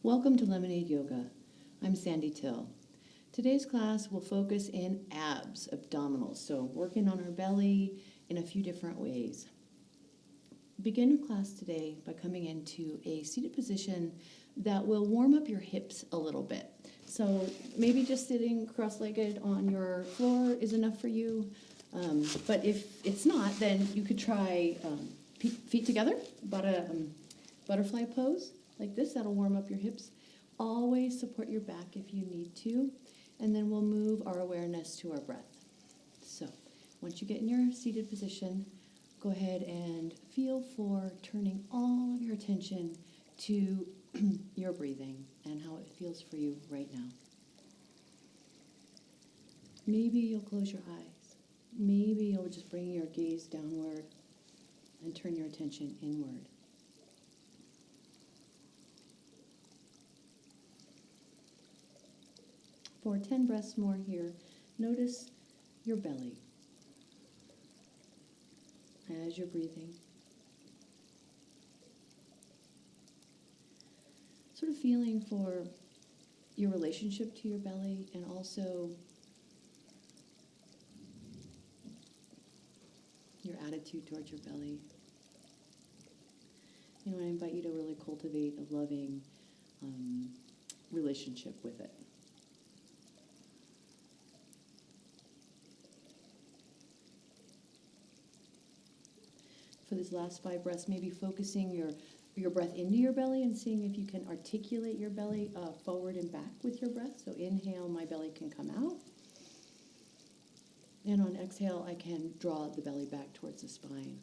Welcome to Lemonade Yoga. I'm Sandy Till. Today's class will focus in abs, abdominals, so working on our belly in a few different ways. Begin your class today by coming into a seated position that will warm up your hips a little bit. So maybe just sitting cross-legged on your floor is enough for you, but if it's not, then you could try feet together, butterfly pose. Like this, that'll warm up your hips. Always support your back if you need to. And then we'll move our awareness to our breath. So once you get in your seated position, go ahead and feel for turning all of your attention to your breathing and how it feels for you right now. Maybe you'll close your eyes. Maybe you'll just bring your gaze downward and turn your attention inward. For 10 breaths more here, notice your belly as you're breathing. Sort of feeling for your relationship to your belly and also your attitude towards your belly. I invite you to really cultivate a loving relationship with it. For these last 5 breaths, maybe focusing your breath into your belly and seeing if you can articulate your belly forward and back with your breath. So inhale, my belly can come out. And on exhale, I can draw the belly back towards the spine.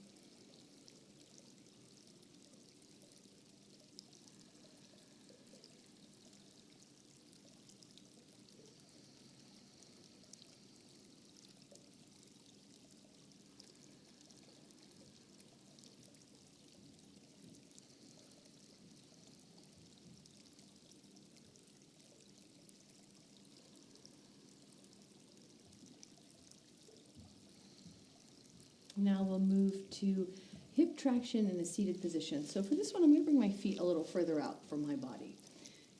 Now we'll move to hip traction in a seated position. So for this one, I'm going to bring my feet a little further out from my body.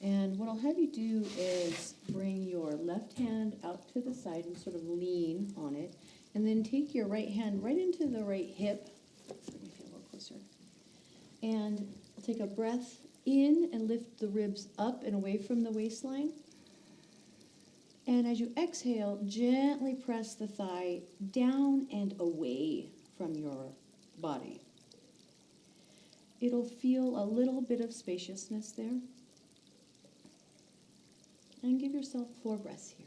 And what I'll have you do is bring your left hand out to the side and sort of lean on it. And then take your right hand right into the right hip. Let me feel a little closer. And I'll take a breath in and lift the ribs up and away from the waistline. And as you exhale, gently press the thigh down and away from your body. It'll feel a little bit of spaciousness there. And give yourself 4 breaths here.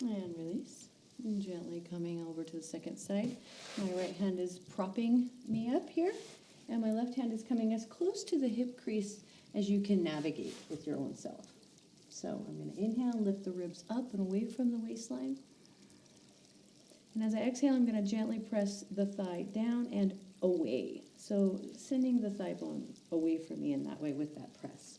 And release. And gently coming over to the second side. My right hand is propping me up here, and my left hand is coming as close to the hip crease as you can navigate with your own self. So I'm going to inhale, lift the ribs up and away from the waistline. And as I exhale, I'm going to gently press the thigh down and away. So sending the thigh bone away from me in that way with that press.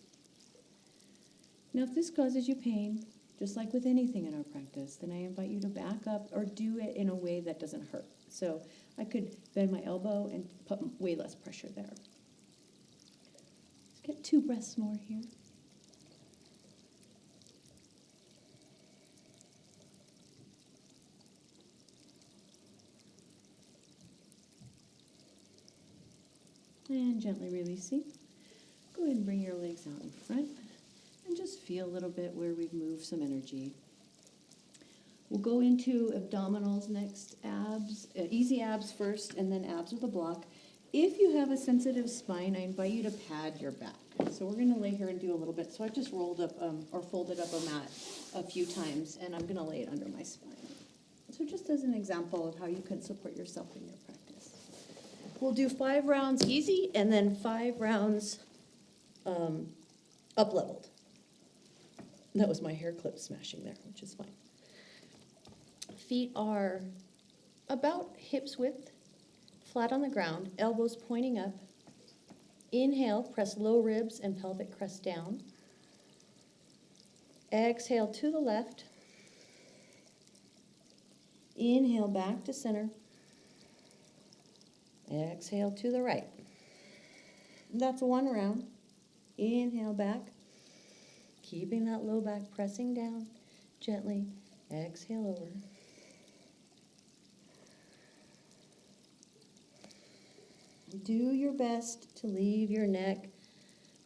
Now if this causes you pain, just like with anything in our practice, then I invite you to back up or do it in a way that doesn't hurt. So I could bend my elbow and put way less pressure there. Let's get 2 breaths more here. And gently releasing. Go ahead and bring your legs out in front. And just feel a little bit where we've moved some energy. We'll go into abdominals next, abs, easy abs first, and then abs with a block. If you have a sensitive spine, I invite you to pad your back. So we're going to lay here and do a little bit. So I've just rolled up or folded up a mat a few times, and I'm going to lay it under my spine. So just as an example of how you can support yourself in your practice. We'll do 5 rounds easy, and then 5 rounds up-leveled. That was my hair clip smashing there, which is fine. Feet are about hips width, flat on the ground, elbows pointing up, Inhale, press low ribs and pelvic crest down. Exhale to the left. Inhale back to center. Exhale to the right. That's one round. Inhale back. Keeping that low back pressing down gently. Exhale over. Do your best to leave your neck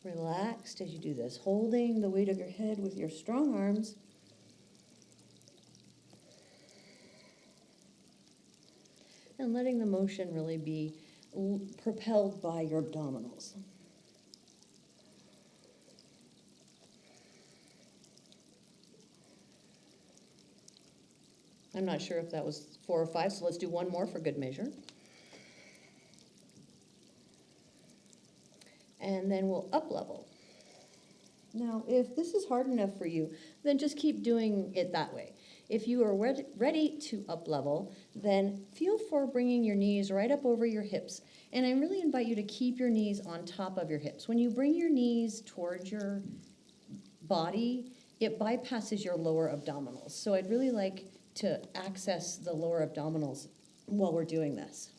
relaxed as you do this, holding the weight of your head with your strong arms. And letting the motion really be propelled by your abdominals. I'm not sure if that was 4 or 5, so let's do one more for good measure. And then we'll up level. Now, if this is hard enough for you, then just keep doing it that way. If you are ready to up level, then feel for bringing your knees right up over your hips. And I really invite you to keep your knees on top of your hips. When you bring your knees towards your body, it bypasses your lower abdominals. So I'd really like to access the lower abdominals while we're doing this.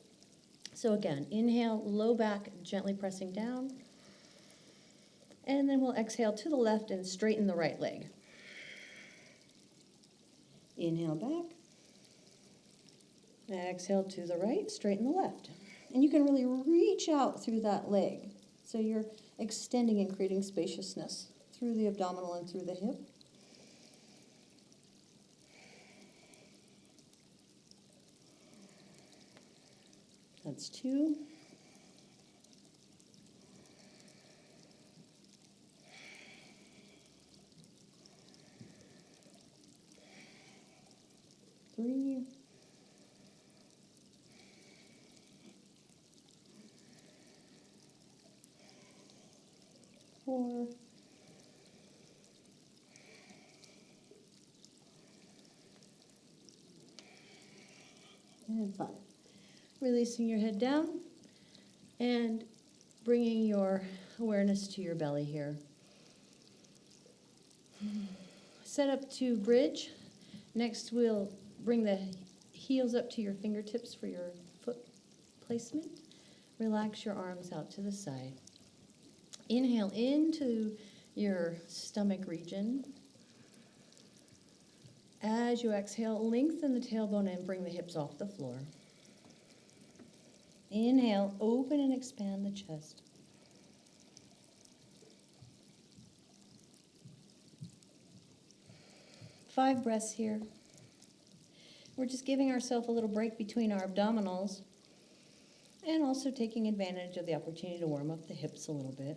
So again, inhale, low back, gently pressing down. And then we'll exhale to the left and straighten the right leg. Inhale back. Exhale to the right, straighten the left. And you can really reach out through that leg. So you're extending and creating spaciousness through the abdominal and through the hip. That's 2. Three. 4. And 5. Releasing your head down and bringing your awareness to your belly here. Set up to bridge. Next, we'll bring the heels up to your fingertips for your foot placement. Relax your arms out to the side. Inhale into your stomach region. As you exhale, lengthen the tailbone and bring the hips off the floor. Inhale, open and expand the chest. Five breaths here. We're just giving ourselves a little break between our abdominals and also taking advantage of the opportunity to warm up the hips a little bit.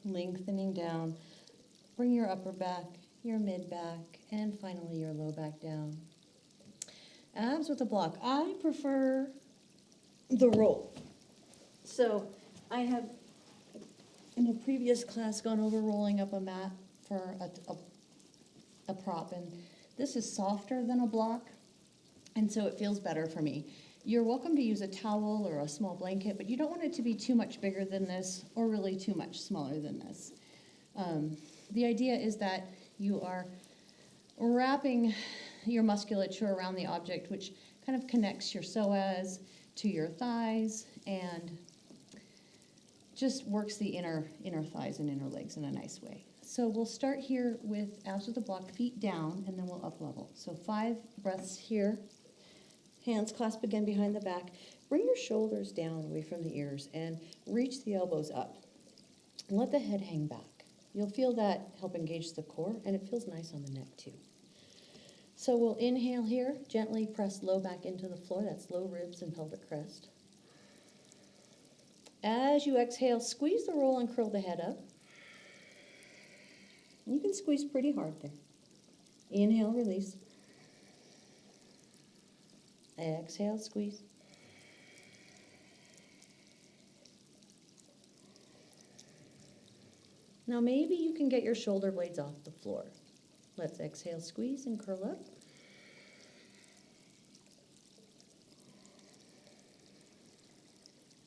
Lengthening down. Bring your upper back, your mid back, and finally your low back down. Abs with a block. I prefer the roll. So I have, in a previous class, gone over rolling up a mat for a prop, and this is softer than a block, and so it feels better for me. You're welcome to use a towel or a small blanket, but you don't want it to be too much bigger than this or really too much smaller than this. The idea is that you are wrapping your musculature around the object, which kind of connects your psoas to your thighs and just works the inner thighs and inner legs in a nice way. So we'll start here with abs with a block, feet down, and then we'll up level. So 5 breaths here. Hands clasp again behind the back. Bring your shoulders down away from the ears and reach the elbows up. Let the head hang back. You'll feel that help engage the core, and it feels nice on the neck too. So we'll inhale here, gently press low back into the floor. That's low ribs and pelvic crest. As you exhale, squeeze the roll and curl the head up. You can squeeze pretty hard there. Inhale, release. Exhale, squeeze. Now maybe you can get your shoulder blades off the floor. Let's exhale, squeeze, and curl up.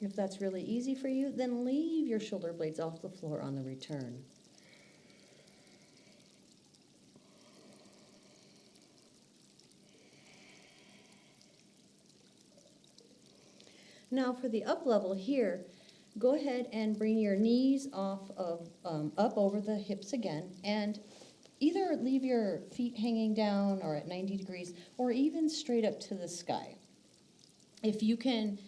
If that's really easy for you, then leave your shoulder blades off the floor on the return. Now for the up level here, go ahead and bring your knees off of, up over the hips again, and either leave your feet hanging down or at 90 degrees, or even straight up to the sky. If you can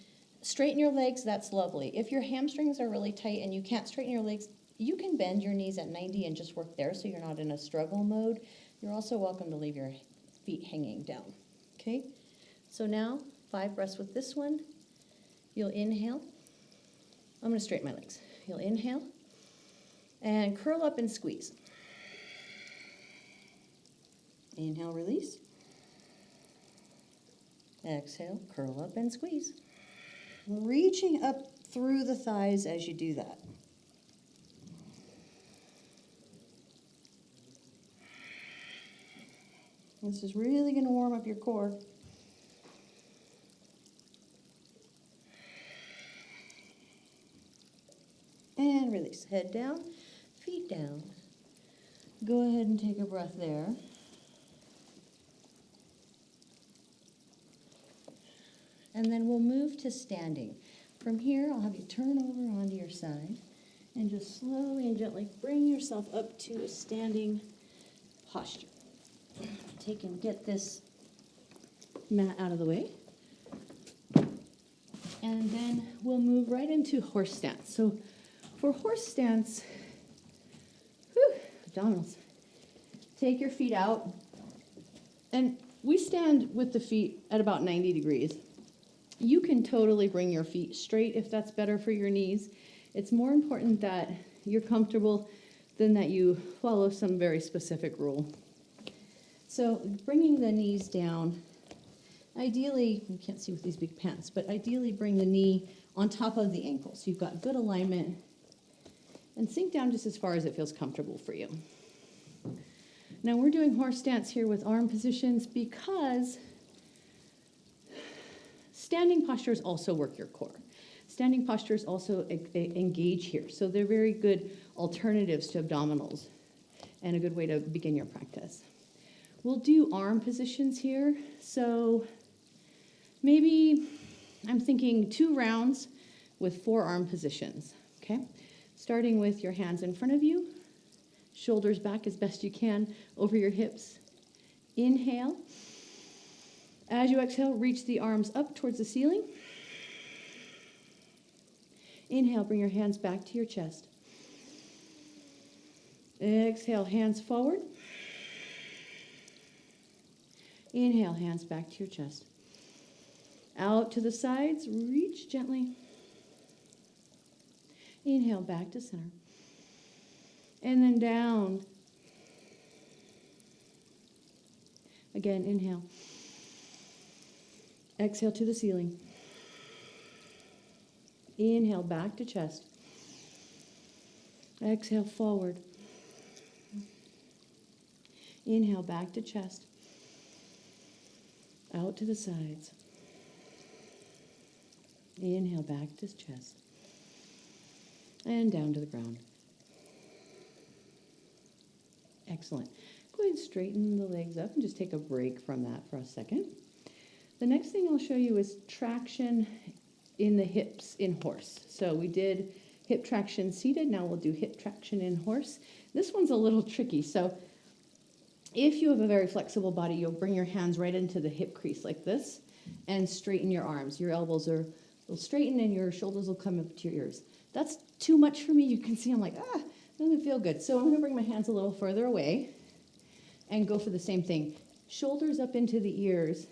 straighten your legs, that's lovely. If your hamstrings are really tight and you can't straighten your legs, you can bend your knees at 90 and just work there so you're not in a struggle mode. You're also welcome to leave your feet hanging down, okay? So now, 5 breaths with this one. You'll inhale. I'm going to straighten my legs. You'll inhale and curl up and squeeze. Inhale, release. Exhale, curl up and squeeze. Reaching up through the thighs as you do that. This is really going to warm up your core. And release. Head down, feet down. Go ahead and take a breath there. And then we'll move to standing. From here, I'll have you turn over onto your side and just slowly and gently bring yourself up to a standing posture. Take and get this mat out of the way. And then we'll move right into horse stance. So for horse stance, abdominals, take your feet out. And we stand with the feet at about 90 degrees. You can totally bring your feet straight if that's better for your knees. It's more important that you're comfortable than that you follow some very specific rule. So bringing the knees down, ideally, you can't see with these big pants, but ideally bring the knee on top of the ankle so you've got good alignment, and sink down just as far as it feels comfortable for you. Now we're doing horse stance here with arm positions because standing postures also work your core. Standing postures also engage here, so they're very good alternatives to abdominals and a good way to begin your practice. We'll do arm positions here, so maybe I'm thinking 2 rounds with 4 arm positions, okay? Starting with your hands in front of you, shoulders back as best you can over your hips. Inhale. As you exhale, reach the arms up towards the ceiling. Inhale, bring your hands back to your chest. Exhale, hands forward. Inhale, hands back to your chest. Out to the sides, reach gently. Inhale, back to center. And then down. Again, inhale. Exhale to the ceiling. Inhale, back to chest. Exhale, forward. Inhale, back to chest. Out to the sides. Inhale, back to chest. And down to the ground. Excellent. Go ahead and straighten the legs up and just take a break from that for a second. The next thing I'll show you is traction in the hips in horse. So we did hip traction seated, now we'll do hip traction in horse. This one's a little tricky. So if you have a very flexible body, you'll bring your hands right into the hip crease like this and straighten your arms. Your elbows will straighten and your shoulders will come up to your ears. That's too much for me. You can see I'm like, doesn't feel good. So I'm going to bring my hands a little further away and go for the same thing. Shoulders up into the ears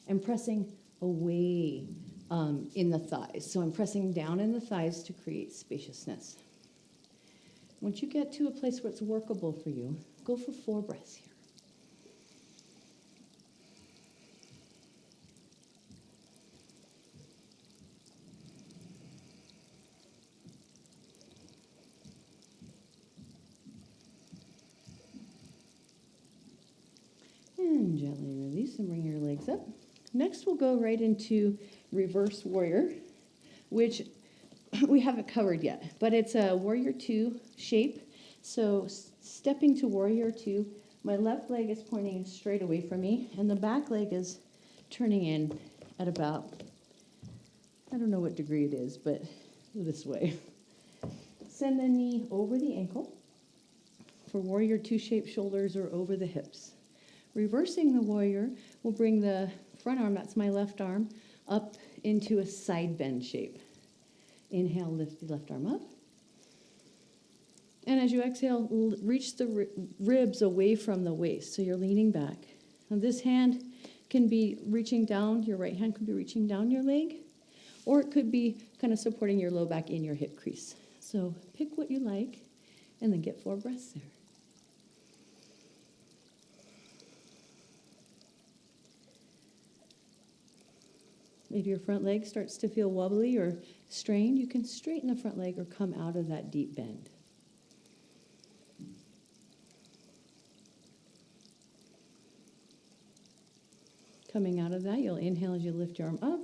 and pressing away in the thighs. So I'm pressing down in the thighs to create spaciousness. Once you get to a place where it's workable for you, go for 4 breaths here. And gently release and bring your legs up. Next, we'll go right into reverse warrior, which we haven't covered yet, but it's a warrior 2 shape. So stepping to warrior 2, my left leg is pointing straight away from me, and the back leg is turning in at about, I don't know what degree it is, but this way. Send the knee over the ankle. For warrior 2 shape, shoulders are over the hips. Reversing the warrior will bring the front arm, that's my left arm, up into a side bend shape. Inhale, lift the left arm up. And as you exhale, reach the ribs away from the waist, so you're leaning back. Now this hand can be reaching down, your right hand could be reaching down your leg, or it could be kind of supporting your low back in your hip crease. So pick what you like, and then get 4 breaths there. If your front leg starts to feel wobbly or strained, you can straighten the front leg or come out of that deep bend. Coming out of that, you'll inhale as you lift your arm up.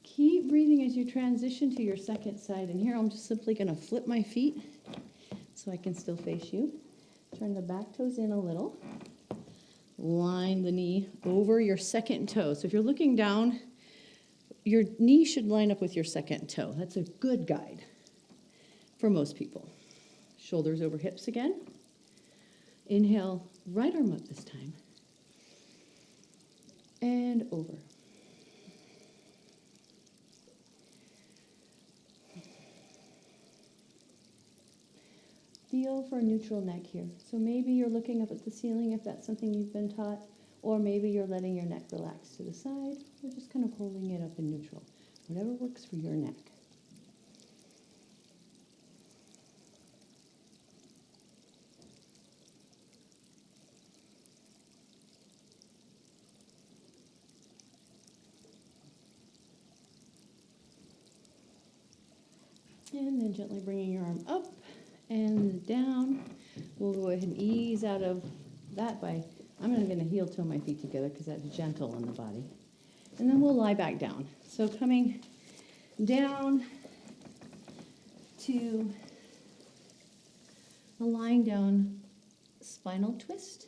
Keep breathing as you transition to your second side. And here I'm just simply going to flip my feet so I can still face you. Turn the back toes in a little. Line the knee over your second toe. So if you're looking down, your knee should line up with your second toe. That's a good guide for most people. Shoulders over hips again. Inhale, right arm up this time. And over. Feel for a neutral neck here. So maybe you're looking up at the ceiling if that's something you've been taught, or maybe you're letting your neck relax to the side, or just kind of holding it up in neutral. Whatever works for your neck. And then gently bringing your arm up and down. We'll go ahead and ease out of that by, I'm going to heel toe my feet together because that's gentle on the body. And then we'll lie back down. So coming down to a lying down spinal twist.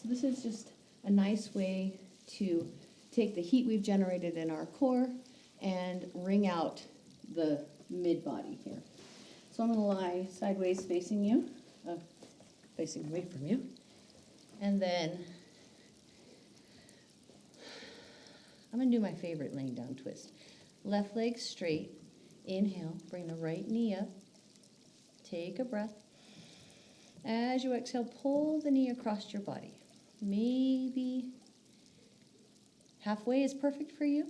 So this is just a nice way to take the heat we've generated in our core and wring out the mid-body here. So I'm going to lie sideways facing you, facing away from you. And then I'm going to do my favorite laying down twist. Left leg straight. Inhale, bring the right knee up. Take a breath. As you exhale, pull the knee across your body. Maybe halfway is perfect for you.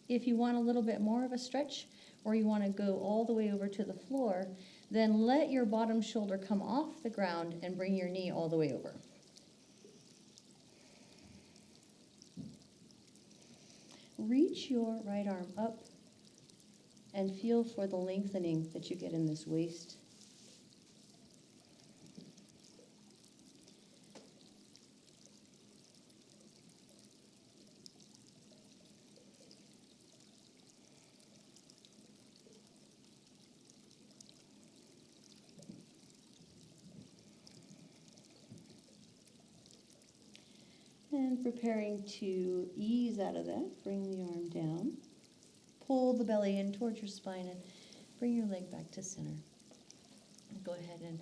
If you want a little bit more of a stretch, or you want to go all the way over to the floor, then let your bottom shoulder come off the ground and bring your knee all the way over. Reach your right arm up and feel for the lengthening that you get in this waist. And preparing to ease out of that, bring the arm down. Pull the belly in towards your spine and bring your leg back to center. Go ahead and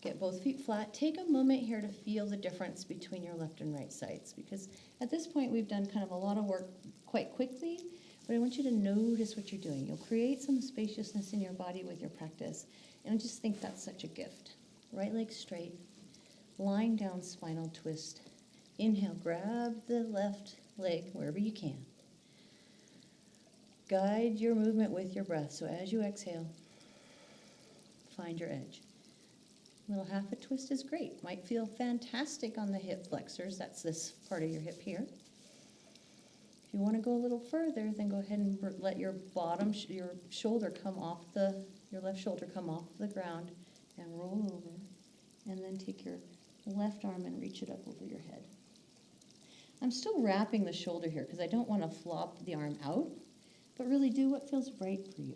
get both feet flat. Take a moment here to feel the difference between your left and right sides, because at this point we've done kind of a lot of work quite quickly, but I want you to notice what you're doing. You'll create some spaciousness in your body with your practice, and I just think that's such a gift. Right leg straight, lying down spinal twist. Inhale, grab the left leg wherever you can. Guide your movement with your breath. So as you exhale, find your edge. Little half a twist is great. Might feel fantastic on the hip flexors. That's this part of your hip here. If you want to go a little further, then go ahead and let your your shoulder come off your left shoulder come off the ground and roll over. And then take your left arm and reach it up over your head. I'm still wrapping the shoulder here because I don't want to flop the arm out, but really do what feels right for you.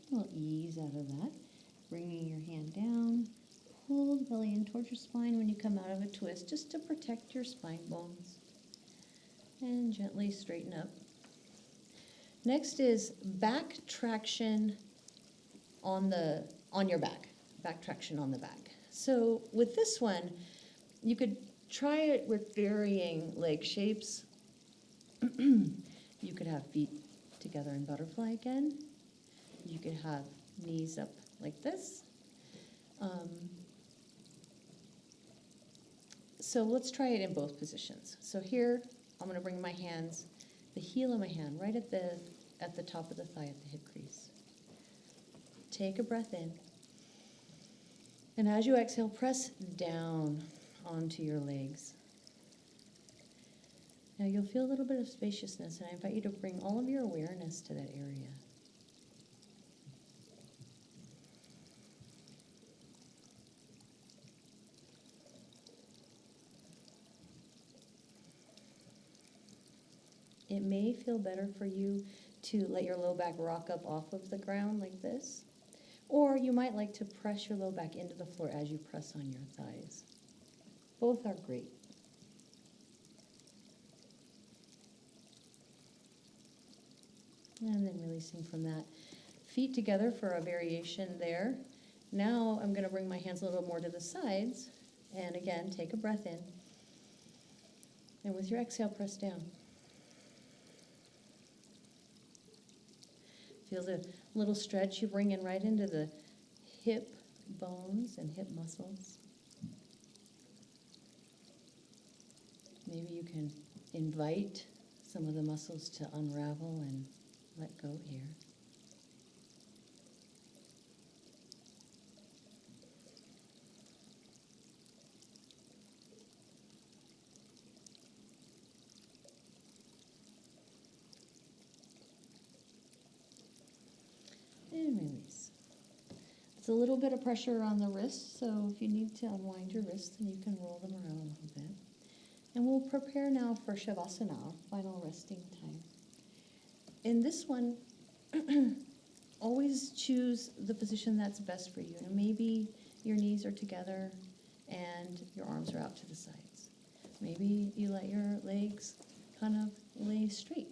We'll ease out of that, bringing your hand down. Pull the belly in towards your spine when you come out of a twist, just to protect your spine bones. And gently straighten up. Next is back traction on your back. Back traction on the back. So with this one, you could try it with varying leg shapes. You could have feet together in butterfly again. You could have knees up like this. So let's try it in both positions. So here, I'm going to bring my hands, the heel of my hand, right at the top of the thigh at the hip crease. Take a breath in. And as you exhale, press down onto your legs. Now you'll feel a little bit of spaciousness, and I invite you to bring all of your awareness to that area. It may feel better for you to let your low back rock up off of the ground like this, or you might like to press your low back into the floor as you press on your thighs. Both are great. And then releasing from that. Feet together for a variation there. Now I'm going to bring my hands a little more to the sides, and again, take a breath in. And with your exhale, press down. Feel the little stretch you bring in right into the hip bones and hip muscles. Maybe you can invite some of the muscles to unravel and let go here. And release. It's a little bit of pressure on the wrists, so if you need to unwind your wrists, then you can roll them around a little bit. And we'll prepare now for Savasana, final resting time. In this one, always choose the position that's best for you. And maybe your knees are together and your arms are out to the sides. Maybe you let your legs kind of lay straight.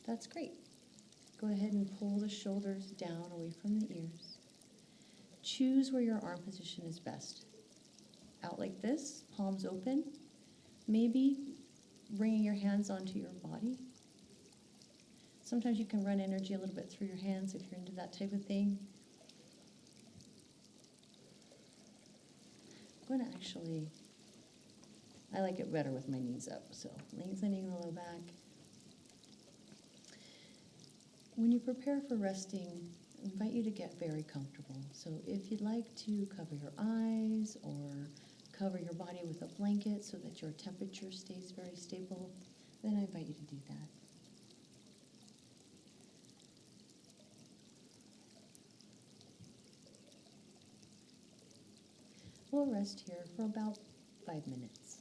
That's great. Go ahead and pull the shoulders down away from the ears. Choose where your arm position is best. Out like this, palms open. Maybe bringing your hands onto your body. Sometimes you can run energy a little bit through your hands if you're into that type of thing. I'm going to I like it better with my knees up, so lengthening the low back. When you prepare for resting, I invite you to get very comfortable. So if you'd like to cover your eyes or cover your body with a blanket so that your temperature stays very stable, then I invite you to do that. We'll rest here for about 5 minutes.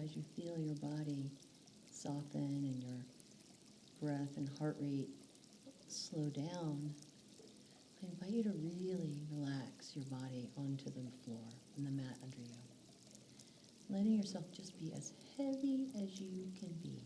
As you feel your body soften and your breath and heart rate slow down, I invite you to really relax your body onto the floor and the mat under you. letting yourself just be as heavy as you can be.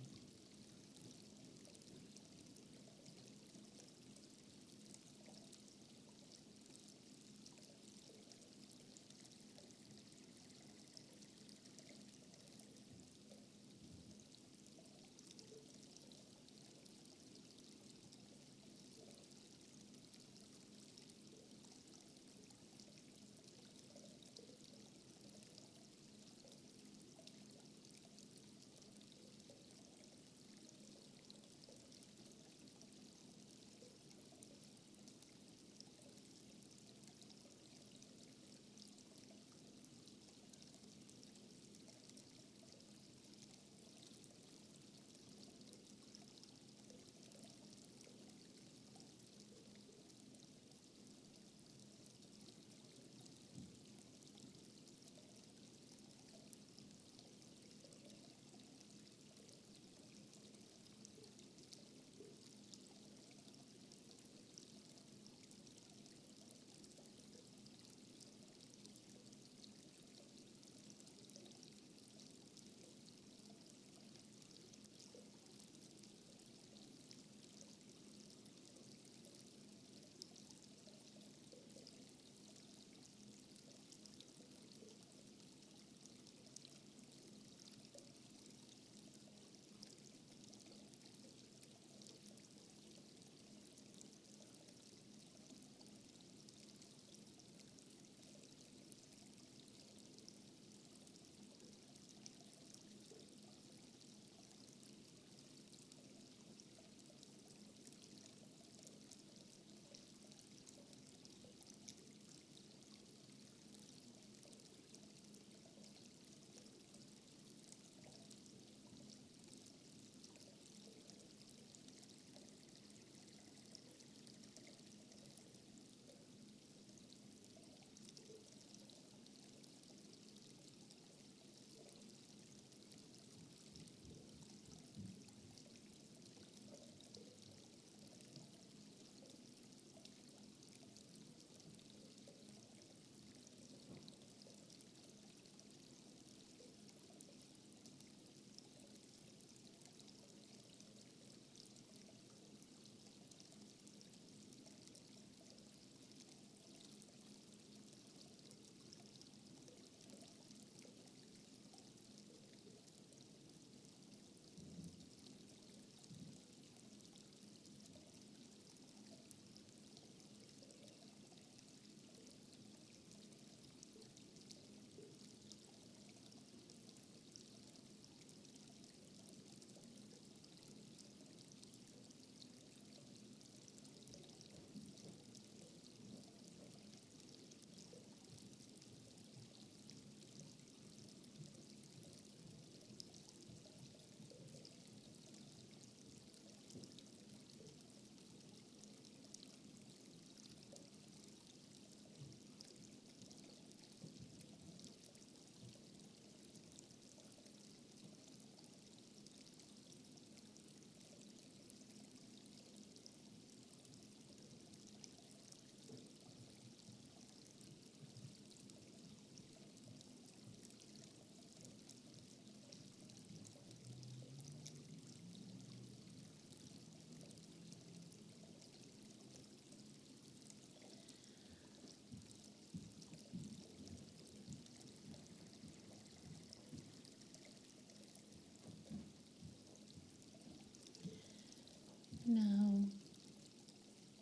Now,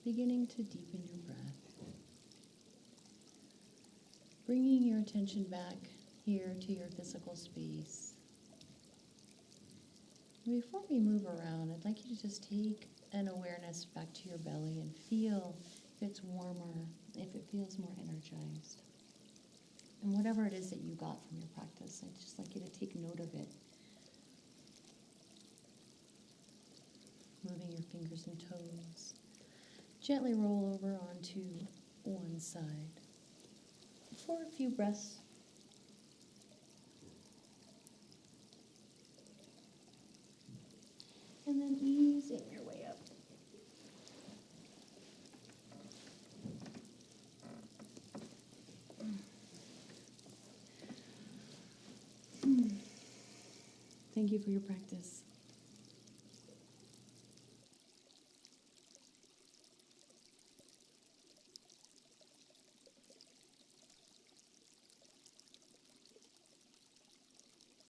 beginning to deepen your breath, bringing your attention back here to your physical space. And before we move around, I'd like you to just take an awareness back to your belly and feel if it's warmer, if it feels more energized. And whatever it is that you got from your practice, I'd just like you to take note of it. Moving your fingers and toes. Gently roll over onto one side for a few breaths. And then easing your way up. Thank you for your practice.